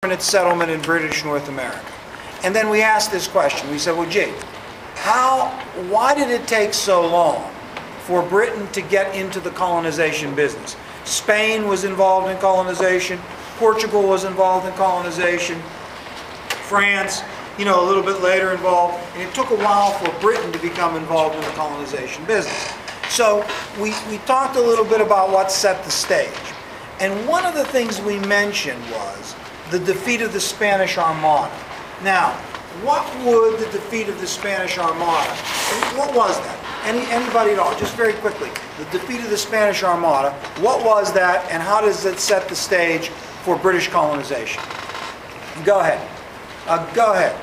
permanent settlement in British North America. And then we asked this question. We said, well, gee, why did it take so long for Britain to get into the colonization business? Spain was involved in colonization. Portugal was involved in colonization. France, a little bit later involved. And it took a while for Britain to become involved in the colonization business. So we talked a little bit about what set the stage. And one of the things we mentioned was the defeat of the Spanish Armada. Now, what would the defeat of the Spanish Armada, what was that? Anybody at all, just very quickly. The defeat of the Spanish Armada, what was that, and how does it set the stage for British colonization? Go ahead. Go ahead.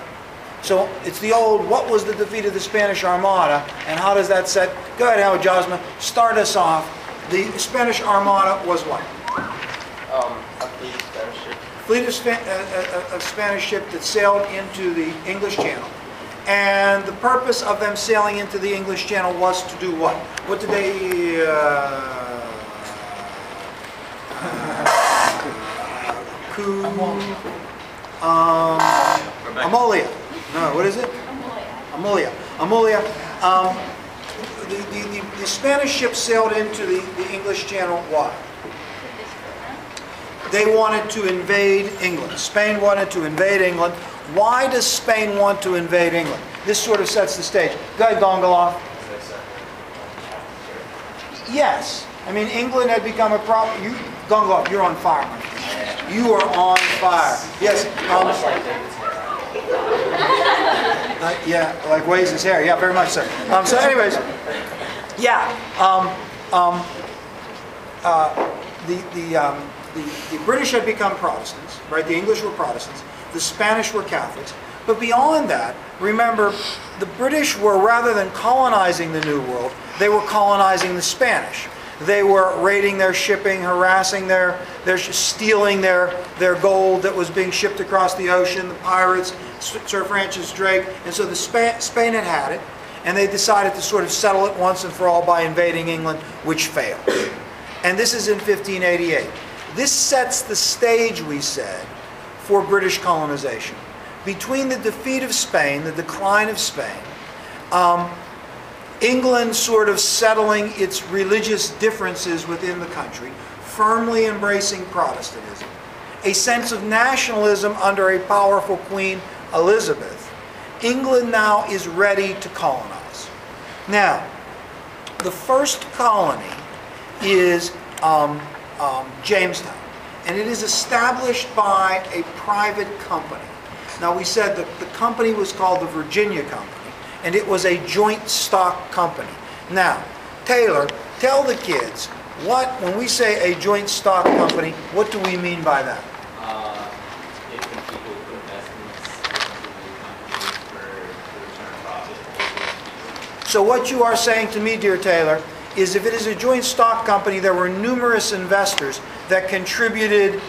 So it's the old, what was the defeat of the Spanish Armada, and how does that set? Go ahead, Howard Josma, start us off. The Spanish Armada was what? A fleet of Spanish ships. Fleet of Spanish ship that sailed into the English Channel. And the purpose of them sailing into the English Channel was to do what? What did they... Amolia. No, what is it? Amolia. Amolia. The Spanish ship sailed into the English Channel. Why? They wanted to invade England. Spain wanted to invade England. Why does Spain want to invade England? This sort of sets the stage. Go ahead, Gongoloff. Yes. I mean, England had become a problem. Gongoloff, you're on fire, my friend. You are on fire. Yes. Yeah, like waves his hair. Yeah, very much so. So anyways, yeah. The British had become Protestants, right? The English were Protestants. The Spanish were Catholics. But beyond that, remember, the British were, rather than colonizing the New World, they were colonizing the Spanish. They were raiding their shipping, harassing stealing their gold that was being shipped across the ocean, the pirates, Sir Francis Drake. And so Spain had it, and they decided to sort of settle it once and for all by invading England, which failed. And this is in 1588. This sets the stage, we said, for British colonization. Between the defeat of Spain, the decline of Spain, England sort of settling its religious differences within the country, firmly embracing Protestantism, a sense of nationalism under a powerful Queen Elizabeth, England now is ready to colonize. Now, the first colony is Jamestown, and it is established by a private company. Now, we said that the company was called the Virginia Company, and it was a joint stock company. Now, Taylor, tell the kids, when we say a joint stock company, what do we mean by that? It's when people put investments into the company for return profit. So what you are saying to me, dear Taylor, is if it is a joint stock company, there were numerous investors that contributed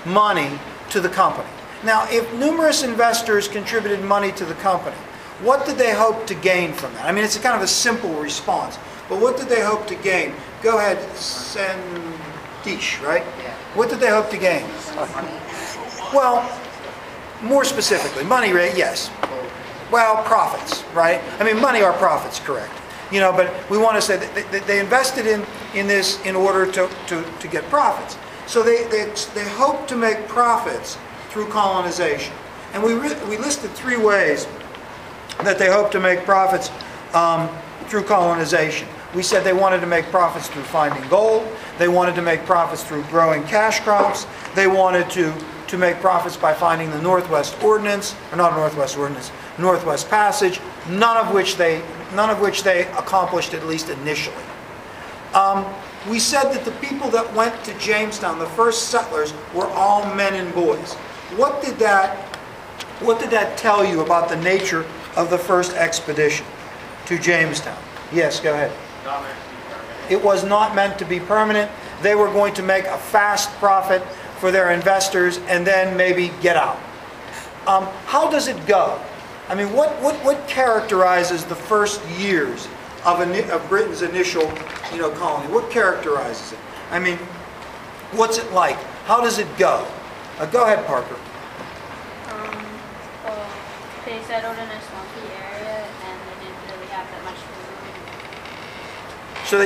money to the company. Now, if numerous investors contributed money to the company, what did they hope to gain from that? I mean, it's a kind of a simple response, but what did they hope to gain? Go ahead, Sandish, right? Yeah. What did they hope to gain? Well, more specifically, money, right? Yes. Well, profits, right? I mean, money or profits, correct. But we want to say that they invested in this in order to get profits. So they hope to make profits through colonization. And we listed three ways that they hope to make profits through colonization. We said they wanted to make profits through finding gold. They wanted to make profits through growing cash crops. They wanted to make profits by finding the Northwest Ordinance, or not Northwest Ordinance, Northwest Passage, none of which they accomplished, at least initially. We said that the people that went to Jamestown, the first settlers, were all men and boys. What did that tell you about the nature of the first expedition to Jamestown? Yes, go ahead. Not meant to be permanent. It was not meant to be permanent. They were going to make a fast profit for their investors and then maybe get out. How does it go? I mean, what characterizes the first years of Britain's initial, colony? What characterizes it? I mean, what's it like? How does it go? Go ahead, Parker. settled in a swampy area and they didn't really have that much food. So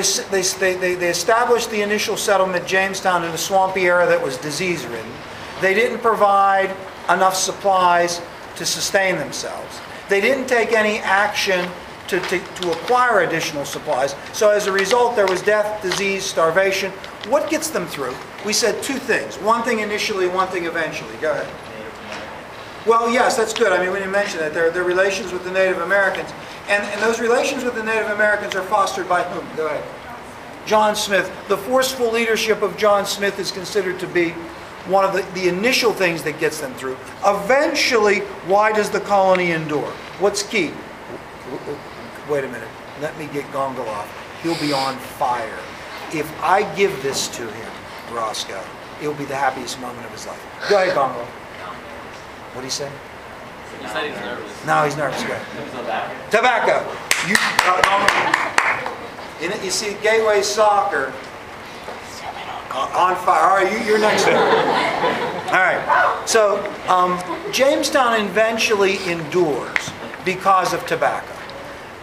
they established the initial settlement, Jamestown, in a swampy area that was disease-ridden. They didn't provide enough supplies to sustain themselves. They didn't take any action to acquire additional supplies. So as a result, there was death, disease, starvation. What gets them through? We said two things. One thing initially, one thing eventually. Go ahead. Well, yes, that's good. I mean, we didn't mention that. Their relations with the Native Americans. And those relations with the Native Americans are fostered by whom? Go ahead. John Smith. The forceful leadership of John Smith is considered to be one of the initial things that gets them through. Eventually, why does the colony endure? What's key? Wait a minute. Let me get Gongal off. He'll be on fire. If I give this to him, Roscoe, it'll be the happiest moment of his life. Go ahead, Gongal. What did he say? He said he's nervous. No, he's nervous. Go ahead. Tobacco. You see, Gateway Soccer on fire. All right, you're next. All right. So Jamestown eventually endures because of tobacco.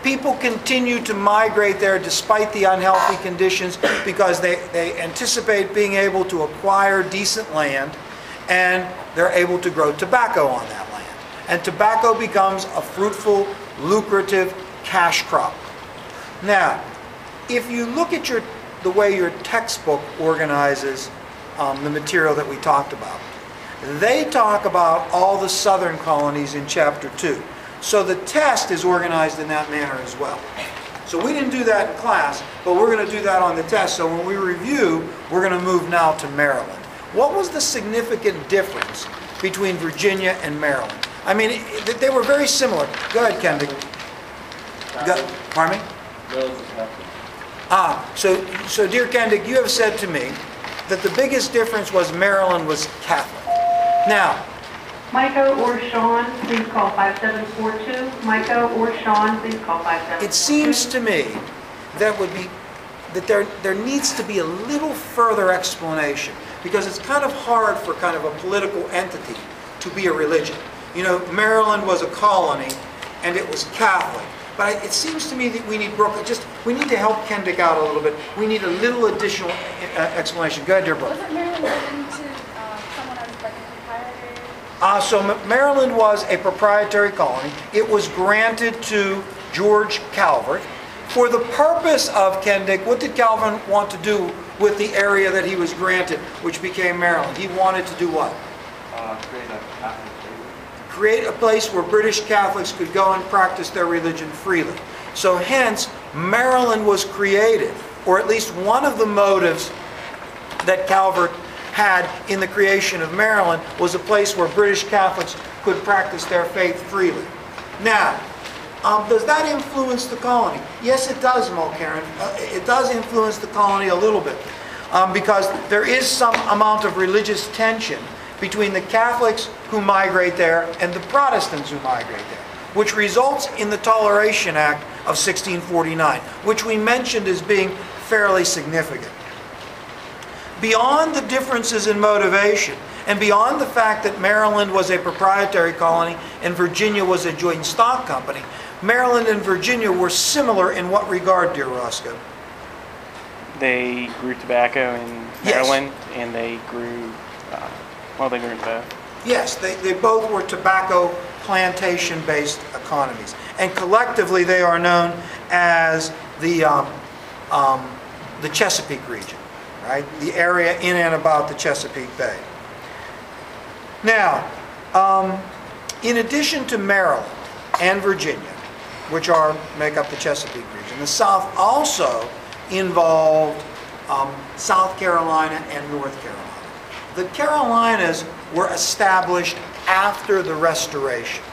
People continue to migrate there despite the unhealthy conditions because they anticipate being able to acquire decent land, and they're able to grow tobacco on that land. And tobacco becomes a fruitful, lucrative cash crop. Now, if you look at the way your textbook organizes the material that we talked about, they talk about all the southern colonies in Chapter 2. So the test is organized in that manner as well. So we didn't do that in class, but we're going to do that on the test. So when we review, we're going to move now to Maryland. What was the significant difference between Virginia and Maryland? I mean, they were very similar. Go ahead, Kendrick. Pardon me? So dear Kendrick, you have said to me that the biggest difference was Maryland was Catholic. Now, Micah or Sean, please call 5742. Micah or Sean, please call 5742. it seems to me that there needs to be a little further explanation, because it's kind of hard for kind of a political entity to be a religion. You know, Maryland was a colony and it was Catholic. But it seems to me that we need we need to help Kendrick out a little bit. We need a little additional explanation. Go ahead, dear Brooke. Wasn't Maryland given to someone as like a proprietor? So Maryland was a proprietary colony. It was granted to George Calvert for the purpose of, Kendrick, what did Calvert want to do with the area that he was granted, which became Maryland? He wanted to do what? Create a place where British Catholics could go and practice their religion freely. So hence, Maryland was created, or at least one of the motives that Calvert had in the creation of Maryland was a place where British Catholics could practice their faith freely. Now, does that influence the colony? Yes, it does, Mulcairn. It does influence the colony a little bit, because there is some amount of religious tension between the Catholics who migrate there and the Protestants who migrate there, which results in the Toleration Act of 1649, which we mentioned as being fairly significant. Beyond the differences in motivation, and beyond the fact that Maryland was a proprietary colony and Virginia was a joint stock company, Maryland and Virginia were similar in what regard, dear Roscoe? They grew tobacco in Maryland, and they grew, they grew in both. Yes, they both were tobacco plantation-based economies. And collectively they are known as the Chesapeake region, right? The area in and about the Chesapeake Bay. Now, in addition to Maryland and Virginia, which make up the Chesapeake region, the South also involved South Carolina and North Carolina. The Carolinas were established after the Restoration.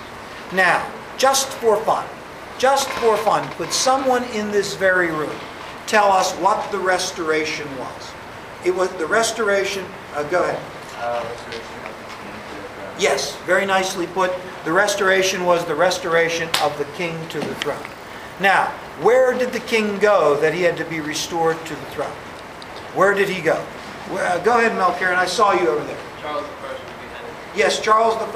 Now, just for fun, could someone in this very room tell us what the Restoration was? It was the Restoration, go ahead. Yes, very nicely put. The Restoration was the restoration of the king to the throne. Now, where did the king go that he had to be restored to the throne? Where did he go? Go ahead, Melchior, I saw you over there. Charles I was beheaded. Yes, Charles I